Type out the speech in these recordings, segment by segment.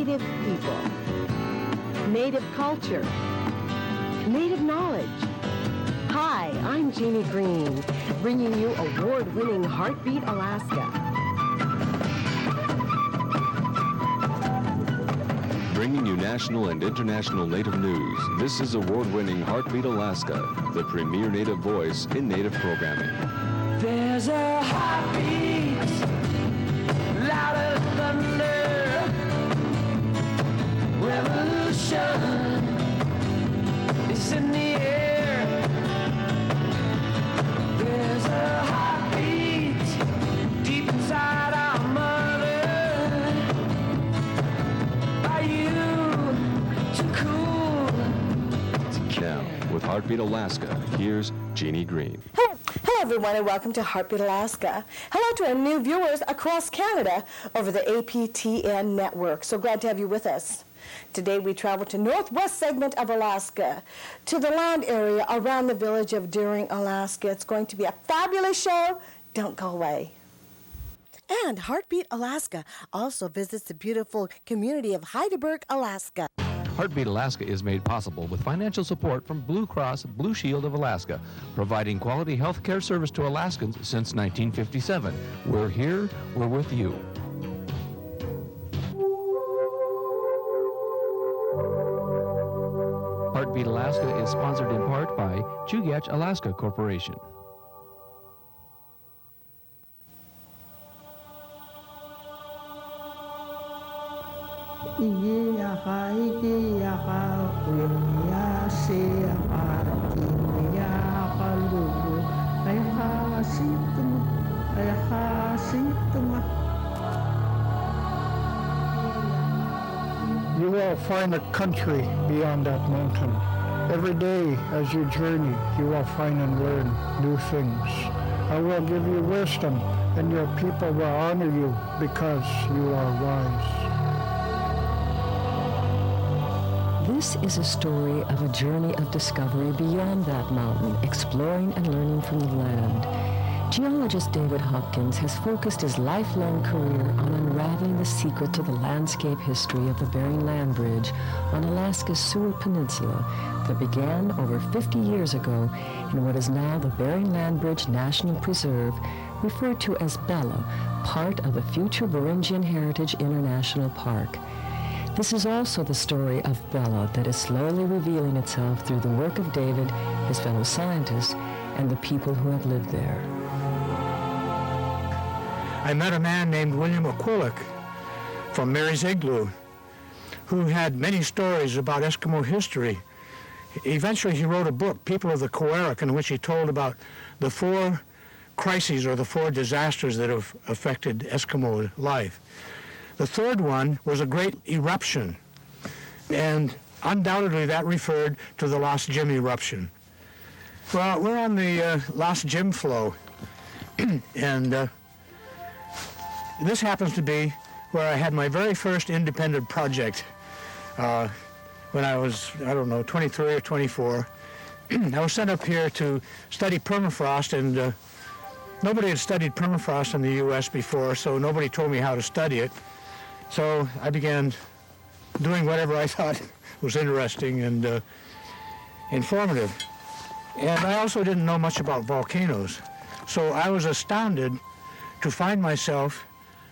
native people, native culture, native knowledge. Hi, I'm Jeannie Green, bringing you award-winning Heartbeat Alaska. Bringing you national and international Native news, this is award-winning Heartbeat Alaska, the premier Native voice in Native programming. There's a heartbeat, louder than thunder, revolution is in the air. There's a heartbeat deep inside our mother. Are you too cool to count? With Heartbeat Alaska, here's Jeannie Green. Hello, everyone, and welcome to Heartbeat Alaska. Hello to our new viewers across Canada over the APTN network. So glad to have you with us. Today we travel to northwest segment of Alaska, to the land area around the village of Bering, Alaska. It's going to be a fabulous show. Don't go away. And Heartbeat Alaska also visits the beautiful community of Hydaburg, Alaska. Heartbeat Alaska is made possible with financial support from Blue Cross Blue Shield of Alaska, providing quality health care service to Alaskans since 1957. We're here, we're with you. Heartbeat Alaska is sponsored in part by Chugach Alaska Corporation. You will find a country beyond that mountain. Every day as you journey, you will find and learn new things. I will give you wisdom, and your people will honor you because you are wise. This is a story of a journey of discovery beyond that mountain, exploring and learning from the land. Geologist David Hopkins has focused his lifelong career on unraveling the secret to the landscape history of the Bering Land Bridge on Alaska's Seward Peninsula that began over 50 years ago in what is now the Bering Land Bridge National Preserve, referred to as Bella, part of the future Beringian Heritage International Park. This is also the story of Bella that is slowly revealing itself through the work of David, his fellow scientists, and the people who have lived there. I met a man named William Aquillick from Mary's Igloo, who had many stories about Eskimo history. Eventually he wrote a book, People of the Koarik, in which he told about the 4 crises or the 4 disasters that have affected Eskimo life. The third one was a great eruption, and undoubtedly that referred to the Lost Jim eruption. Well, we're on the Lost Jim flow, and this happens to be where I had my very first independent project when I was, 23 or 24. I was sent up here to study permafrost, and nobody had studied permafrost in the U.S. before, so nobody told me how to study it. So I began doing whatever I thought was interesting and informative. And I also didn't know much about volcanoes. So I was astounded to find myself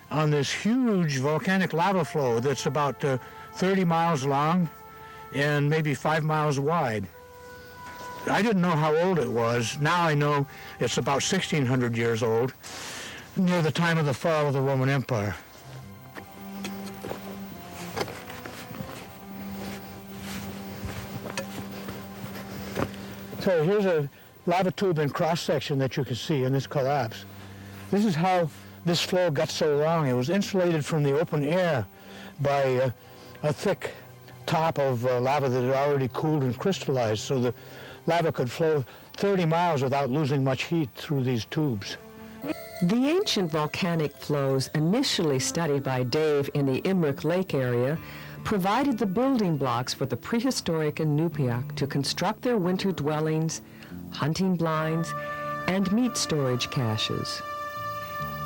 on this huge volcanic lava flow that's about 30 miles long and maybe 5 miles wide. I didn't know how old it was. Now I know it's about 1,600 years old, near the time of the fall of the Roman Empire. So here's a lava tube in cross-section that you can see in this collapse. This is how this flow got so long. It was insulated from the open air by a thick top of lava that had already cooled and crystallized, so the lava could flow 30 miles without losing much heat through these tubes. The ancient volcanic flows initially studied by Dave in the Imric Lake area provided the building blocks for the prehistoric Inupiaq to construct their winter dwellings, hunting blinds, and meat storage caches.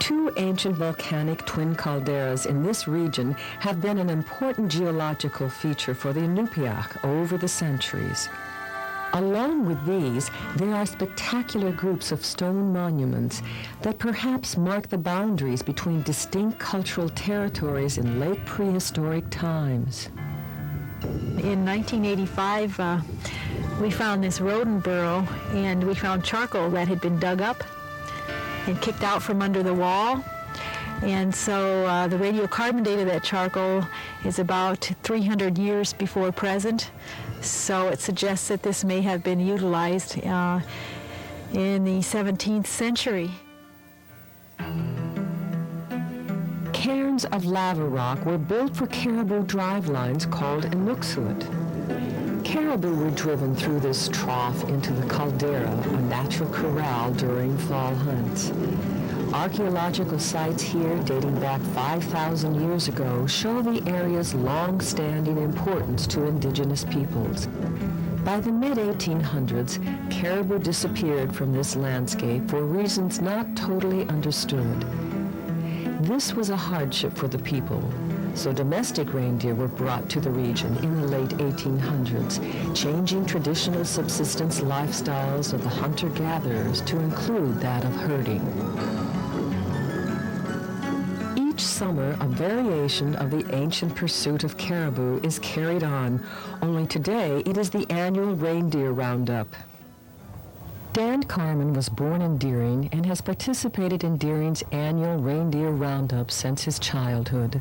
Two ancient volcanic twin calderas in this region have been an important geological feature for the Inupiaq over the centuries. Along with these, there are spectacular groups of stone monuments that perhaps mark the boundaries between distinct cultural territories in late prehistoric times. In 1985, we found this rodent burrow, and we found charcoal that had been dug up and kicked out from under the wall. And so the radiocarbon date of that charcoal is about 300 years before present. So it suggests that this may have been utilized in the 17th century. Cairns of lava rock were built for caribou drive lines called Inuksut. Caribou were driven through this trough into the caldera, a natural corral during fall hunts. Archaeological sites here dating back 5,000 years ago show the area's long-standing importance to indigenous peoples. By the mid-1800s, caribou disappeared from this landscape for reasons not totally understood. This was a hardship for the people, so domestic reindeer were brought to the region in the late 1800s, changing traditional subsistence lifestyles of the hunter-gatherers to include that of herding. Each summer, a variation of the ancient pursuit of caribou is carried on, only today it is the annual reindeer roundup. Dan Karmun was born in Deering and has participated in Deering's annual reindeer roundup since his childhood.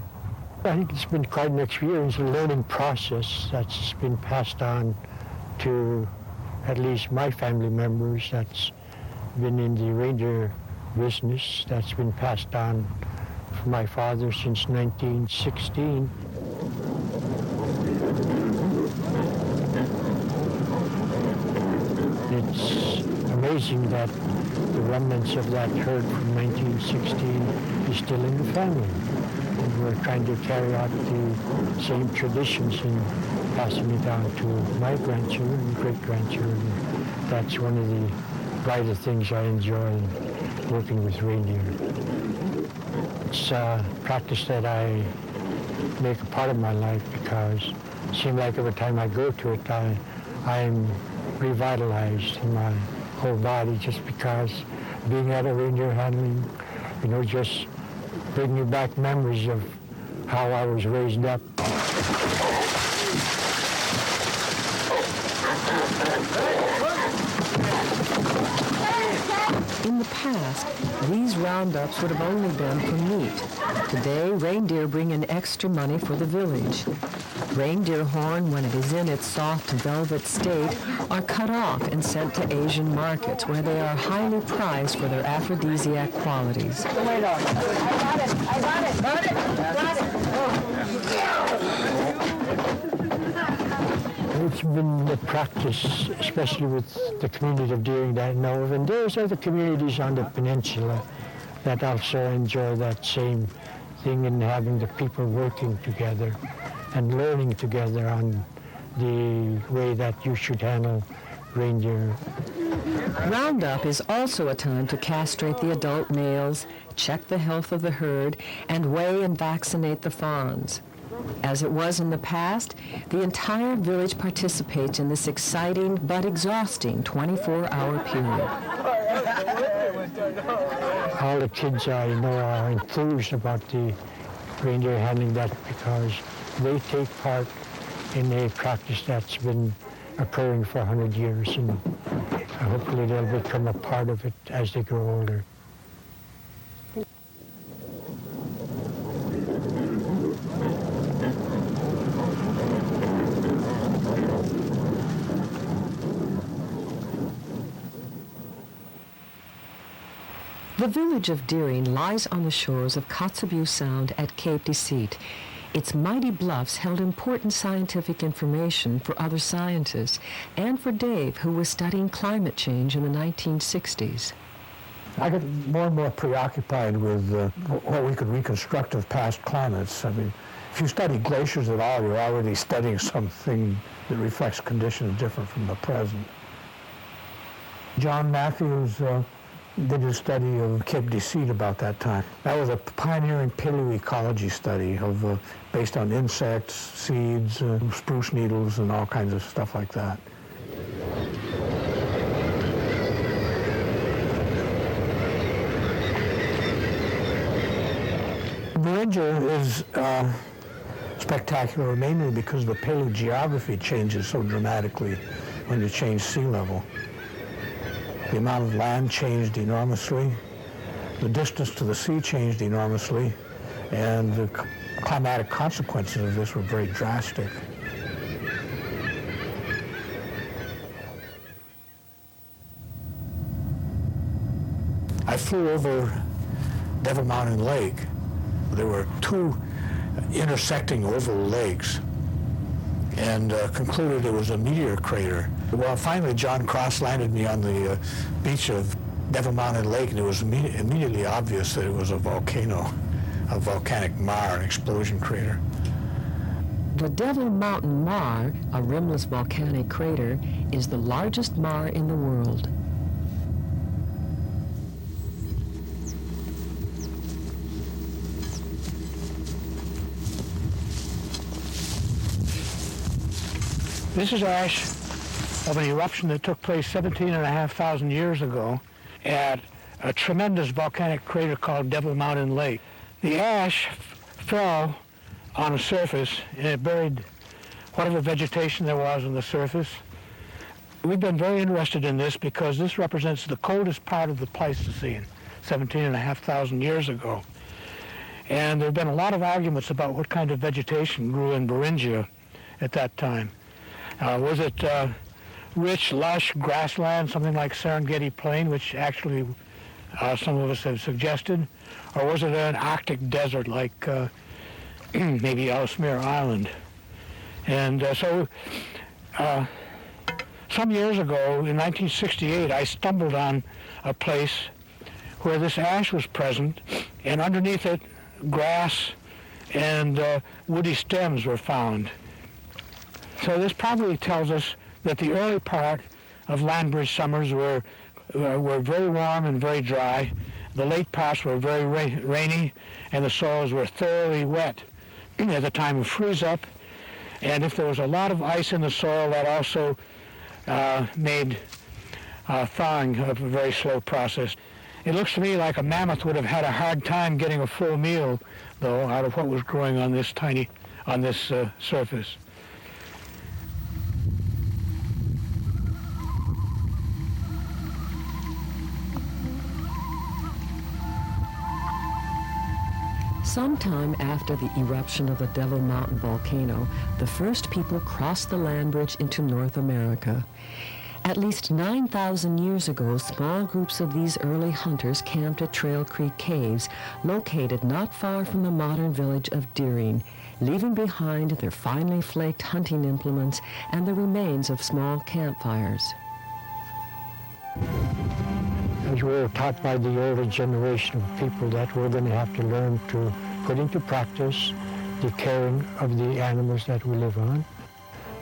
I think it's been quite an experience, a learning process that's been passed on to at least my family members that's been in the reindeer business, that's been passed on from my father since 1916. It's amazing that the remnants of that herd from 1916 is still in the family. And we're trying to carry out the same traditions and passing it down to my grandchildren and great-grandchildren. That's one of the brighter things I enjoy working with reindeer. It's a practice that I make a part of my life because it seems like every time I go to it, I'm revitalized in my whole body just because being at a reindeer handling, just bringing back memories of how I was raised up. In the past, these roundups would have only been for meat. Today, reindeer bring in extra money for the village. Reindeer horn, when it is in its soft velvet state, are cut off and sent to Asian markets where they are highly prized for their aphrodisiac qualities. I got it. It's been the practice, especially with the community of Deering that I know of, and there's other communities on the peninsula that also enjoy that same thing in having the people working together and learning together on the way that you should handle reindeer. Roundup is also a time to castrate the adult males, check the health of the herd, and weigh and vaccinate the fawns. As it was in the past, the entire village participates in this exciting but exhausting 24-hour period. All the kids I know are enthused about the reindeer handling that because they take part in a practice that's been occurring for 100 years, and hopefully they'll become a part of it as they grow older. The village of Deering lies on the shores of Kotzebue Sound at Cape Deceit. Its mighty bluffs held important scientific information for other scientists and for Dave, who was studying climate change in the 1960s. I get more and more preoccupied with what we could reconstruct of past climates. I mean, if you study glaciers at all, you're already studying something that reflects conditions different from the present. John Matthews did a study of Cape Deceit about that time. That was a pioneering paleoecology study of based on insects, seeds, spruce needles, and all kinds of stuff like that. Beringia is spectacular mainly because the paleogeography changes so dramatically when you change sea level. The amount of land changed enormously, the distance to the sea changed enormously, and the climatic consequences of this were very drastic. I flew over Devil Mountain Lake. There were two intersecting oval lakes, and concluded it was a meteor crater. Well, finally, John Cross landed me on the beach of Devil Mountain Lake, and it was immediately obvious that it was a volcano, a volcanic maar, an explosion crater. The Devil Mountain Maar, a rimless volcanic crater, is the largest maar in the world. This is ash of an eruption that took place 17,500 years ago at a tremendous volcanic crater called Devil Mountain Lake. The ash fell on a surface and it buried whatever vegetation there was on the surface. We've been very interested in this because this represents the coldest part of the Pleistocene, 17,500 years ago. And there have been a lot of arguments about what kind of vegetation grew in Beringia at that time. Was it rich, lush grassland, something like Serengeti Plain, which actually some of us have suggested? Or was it an Arctic desert like maybe Ellesmere Island? And so some years ago, in 1968, I stumbled on a place where this ash was present, and underneath it, grass and woody stems were found. So this probably tells us that the early part of Land Bridge summers were very warm and very dry. The late parts were very rainy, and the soils were thoroughly wet at the time of freeze-up. And if there was a lot of ice in the soil, that also made thawing a very slow process. It looks to me like a mammoth would have had a hard time getting a full meal, though, out of what was growing on this surface. Sometime after the eruption of the Devil Mountain volcano, the first people crossed the land bridge into North America. At least 9,000 years ago, small groups of these early hunters camped at Trail Creek Caves, located not far from the modern village of Deering, leaving behind their finely flaked hunting implements and the remains of small campfires. As we were taught by the older generation of people that we're going to have to learn to put into practice the caring of the animals that we live on,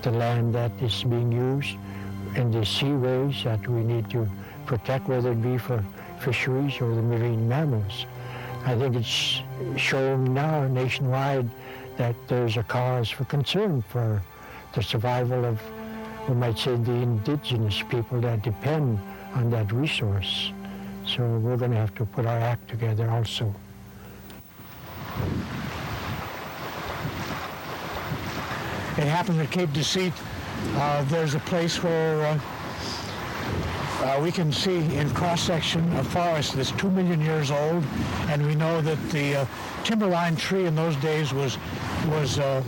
the land that is being used, and the seaways that we need to protect, whether it be for fisheries or the marine mammals. I think it's shown now nationwide that there's a cause for concern for the survival of, we might say, the indigenous people that depend on that resource. So we're going to have to put our act together also. It happened at Cape Deceit. There's a place where we can see in cross-section a forest that's 2 million years old, and we know that the timberline tree in those days was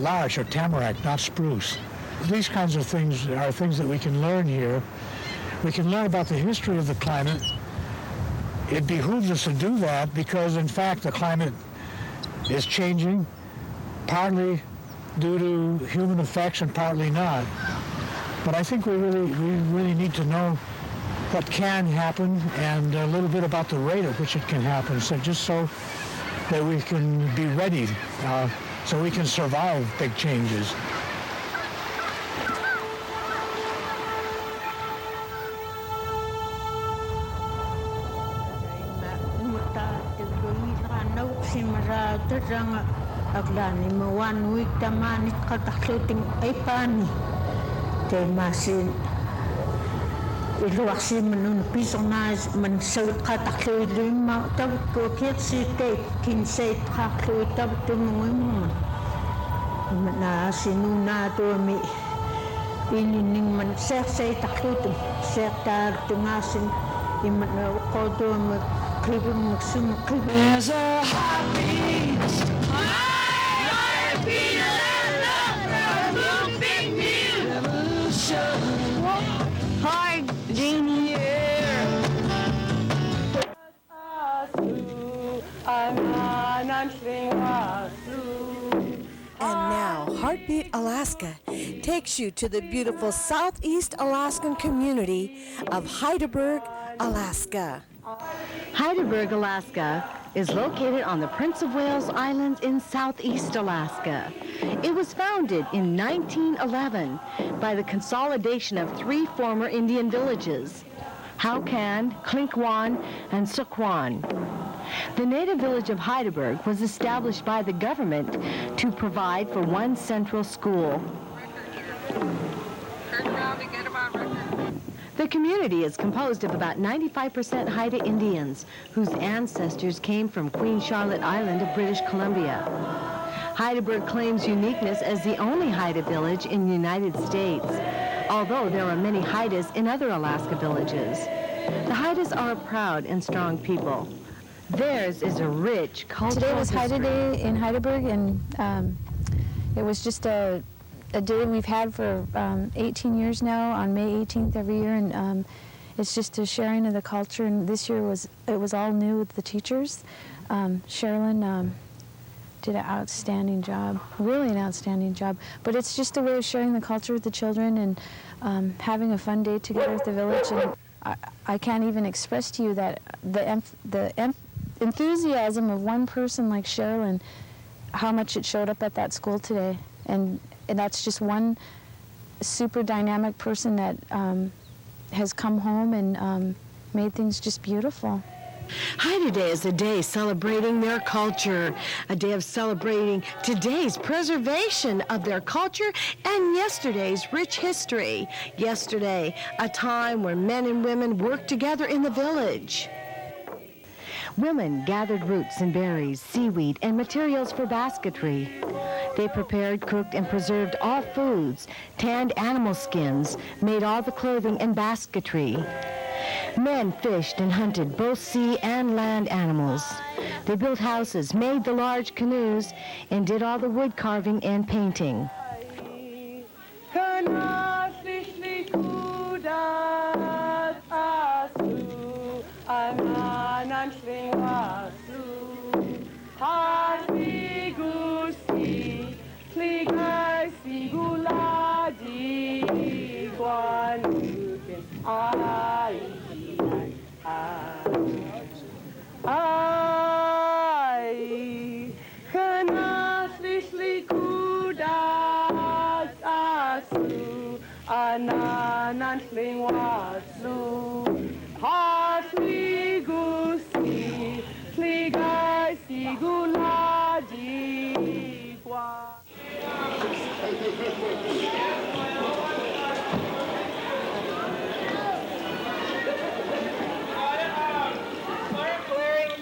larch or tamarack, not spruce. These kinds of things are things that we can learn here. We can learn about the history of the climate. It behooves us to do that because, in fact, the climate is changing, partly due to human effects and partly not. But I think we really need to know what can happen and a little bit about the rate at which it can happen, so just so that we can be ready, so we can survive big changes. simara taranga aglani mo 1 week tamani katakluting ay pani te masin iluwaksi manun pisonaz man sa kataklu lima tab ko kitsi te kinsay kaklu tab tumungoy mo na sinuna to mi ilining man seksay taklutum sektar tungasin iman na ko to mo kribum maksum kribum. There's a heartbeat. Hi, Jeannie. And now, Heartbeat Alaska takes you to the beautiful southeast Alaskan community of Hydaburg, Alaska. Hydaburg, Alaska is located on the Prince of Wales Islands in southeast Alaska. It was founded in 1911 by the consolidation of 3 former Indian villages, Haukan, Klinkwan, and Sukwan. The native village of Hydaburg was established by the government to provide for one central school. The community is composed of about 95% Haida Indians, whose ancestors came from Queen Charlotte Island of British Columbia. Hydaburg claims uniqueness as the only Haida village in the United States, although there are many Haidas in other Alaska villages. The Haidas are a proud and strong people. Theirs is a rich cultural Today was Haida history. Day in Hydaburg, and it was just a day we've had for 18 years now, on May 18th every year, and it's just a sharing of the culture. And this year it was all new with the teachers. Sherilyn did an outstanding job, really an outstanding job. But it's just a way of sharing the culture with the children and having a fun day together with the village. And I can't even express to you that the enthusiasm of one person like Sherilyn, how much it showed up at that school today. And that's just one super dynamic person that has come home and made things just beautiful. Haida Day is a day celebrating their culture, a day of celebrating today's preservation of their culture and yesterday's rich history. Yesterday, a time where men and women worked together in the village. Women gathered roots and berries, seaweed, and materials for basketry. They prepared, cooked, and preserved all foods, tanned animal skins, made all the clothing and basketry. Men fished and hunted both sea and land animals. They built houses, made the large canoes, and did all the wood carving and painting.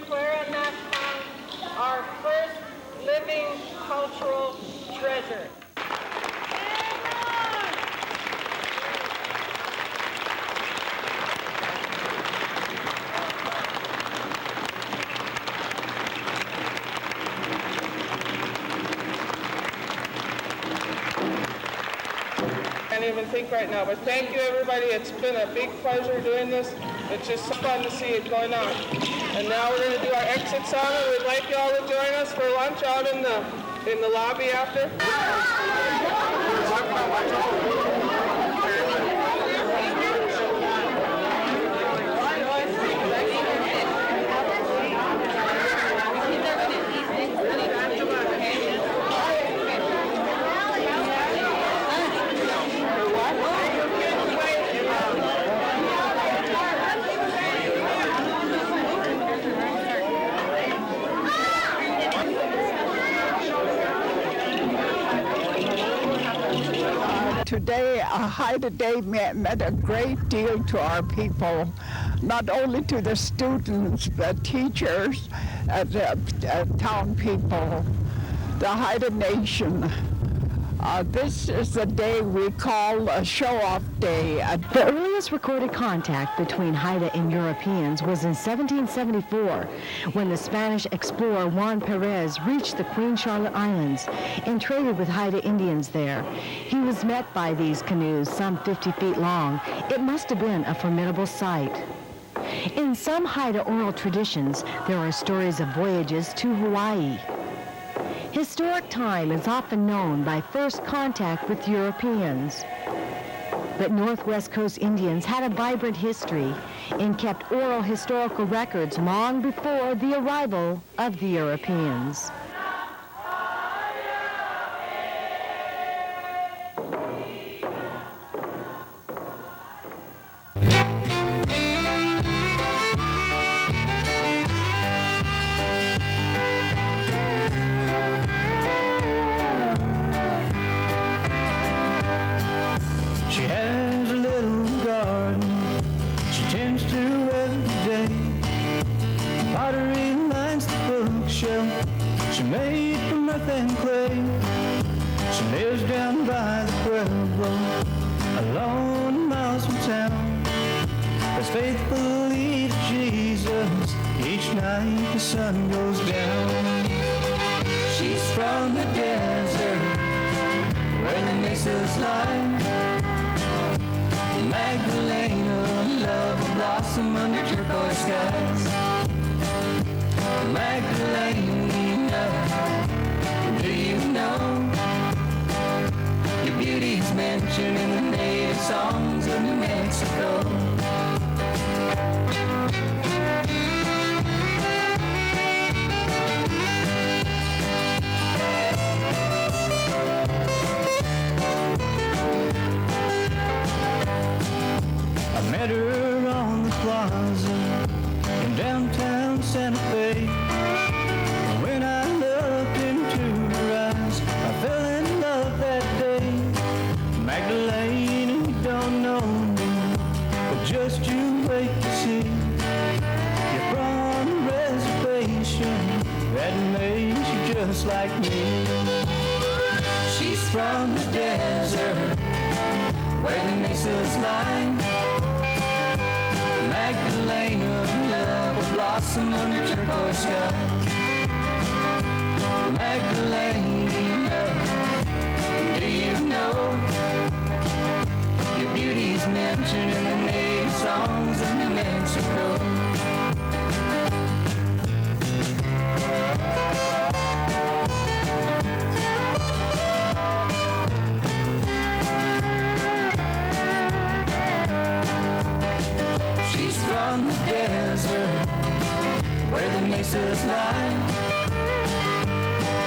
Clara Natkong, our first living cultural treasure. I can't even think right now, but thank you everybody. It's been a big pleasure doing this. It's just so fun to see it going on. And now we're going to do our exit song, and we'd like you all to join us for lunch out in the lobby after. today, Haida Day meant a great deal to our people, not only to the students, but teachers, town people, the Haida Nation. This is the day we call a show-off day. The earliest recorded contact between Haida and Europeans was in 1774, when the Spanish explorer Juan Perez reached the Queen Charlotte Islands and traded with Haida Indians there. He was met by these canoes, some 50 feet long. It must have been a formidable sight. In some Haida oral traditions, there are stories of voyages to Hawaii. Historic time is often known by first contact with Europeans. But Northwest Coast Indians had a vibrant history and kept oral historical records long before the arrival of the Europeans. She made from earth and clay. She lives down by the Pueblo, alone miles from town. As faithfully to Jesus, each night the sun goes down. She's from the desert, where the mesas lie. Magdalena, love will blossom under turquoise skies. Magdalena, do you know your beauty's mentioned in the native songs of New Mexico? I met her on the plaza in downtown Santa Fe. When I looked into her eyes, I fell in love that day. Magdalena, you don't know me, but just you wait to see. You're from a reservation that makes you just like me. She's from the desert, where the mesas lie. Magdalena, love will blossom under turquoise sky. Magdalena, do you know your beauty's mentioned in the native songs of New Mexico? She's from the desert, where the mesas lie.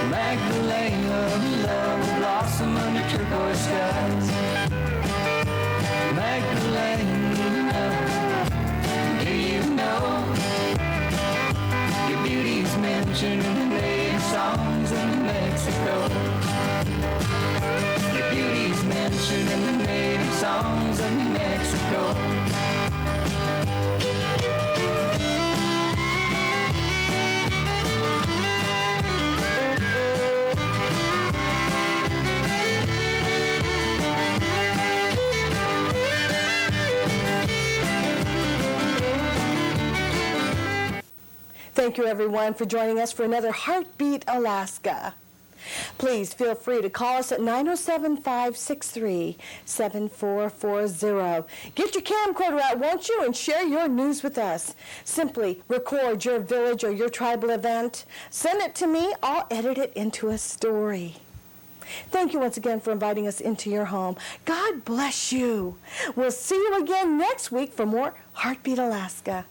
Magdalena, love will blossom under turquoise skies. Magdalena, do you know your beauty's mentioned in the native songs of New Mexico? Your beauty's mentioned in the native songs of New Mexico. Thank you, everyone, for joining us for another Heartbeat Alaska. Please feel free to call us at 907-563-7440. Get your camcorder out, won't you, and share your news with us. Simply record your village or your tribal event. Send it to me. I'll edit it into a story. Thank you once again for inviting us into your home. God bless you. We'll see you again next week for more Heartbeat Alaska.